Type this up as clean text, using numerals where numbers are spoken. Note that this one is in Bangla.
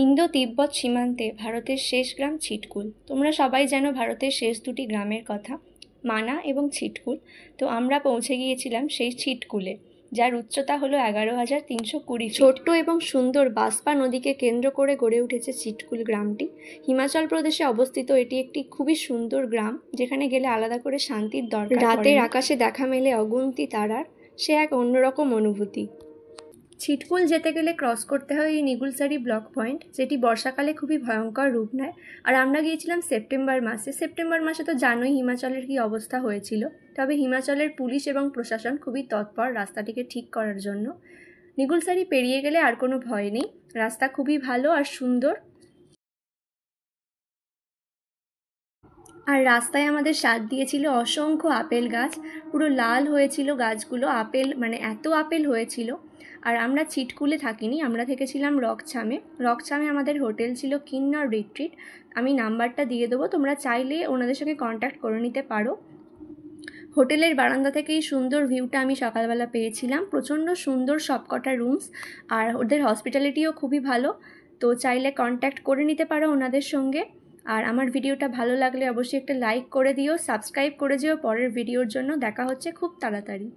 ইন্দো তিব্বত সীমান্তে ভারতের শেষ গ্রাম ছিটকুল। তোমরা সবাই জানো ভারতের শেষ দুটি গ্রামের কথা, মানা এবং ছিটকুল। তো আমরা পৌঁছে গিয়েছিলাম সেই ছিটকুলে, যার উচ্চতা হলো 11,320 ফিট। ছোট্ট এবং সুন্দর বাস্পা নদীকে কেন্দ্র করে গড়ে উঠেছে ছিটকুল গ্রামটি। হিমাচল প্রদেশে অবস্থিত এটি একটি খুবই সুন্দর গ্রাম, যেখানে গেলে আলাদা করে শান্তির দরকার। রাতের আকাশে দেখা মেলে অগুন্তি তারার, সে এক অন্যরকম অনুভূতি। ছিটকুল যেতে গেলে ক্রস করতে হয় এই নিগুলসারি ব্লক পয়েন্ট, যেটি বর্ষাকালে খুবই ভয়ঙ্কর রূপ নেয়। আর আমরা গিয়েছিলাম সেপ্টেম্বর মাসে তো জানোই হিমাচলের কী অবস্থা হয়েছিল। তবে হিমাচলের পুলিশ এবং প্রশাসন খুবই তৎপর রাস্তাটিকে ঠিক করার জন্য। নিগুলসারি পেরিয়ে গেলে আর কোনো ভয় নেই, রাস্তা খুবই ভালো আর সুন্দর। আর রাস্তায় আমাদের সাথ দিয়েছিল অসংখ্য আপেল গাছ, পুরো লাল হয়েছিল গাছগুলো, আপেল মানে এত আপেল হয়েছিল। আর আমরা ছিটকুলে থাকিনি, আমরা থেকেছিলাম রকছামে আমাদের হোটেল ছিল কিন্নর রিট্রিট। আমি নাম্বারটা দিয়ে দেবো, তোমরা চাইলে ওনাদের সঙ্গে কন্ট্যাক্ট করে নিতে পারো। হোটেলের বারান্দা থেকে এই সুন্দর ভিউটা আমি সকালবেলা পেয়েছিলাম। প্রচণ্ড সুন্দর সবকটা রুমস, আর ওদের হসপিটালিটিও খুবই ভালো। তো চাইলে কন্ট্যাক্ট করে নিতে পারো ওনাদের সঙ্গে। আর আমার ভিডিওটা ভালো লাগলে অবশ্যই একটা লাইক করে দিও, সাবস্ক্রাইব করে যেও পরের ভিডিওর জন্য। দেখা হচ্ছে খুব তাড়াতাড়ি।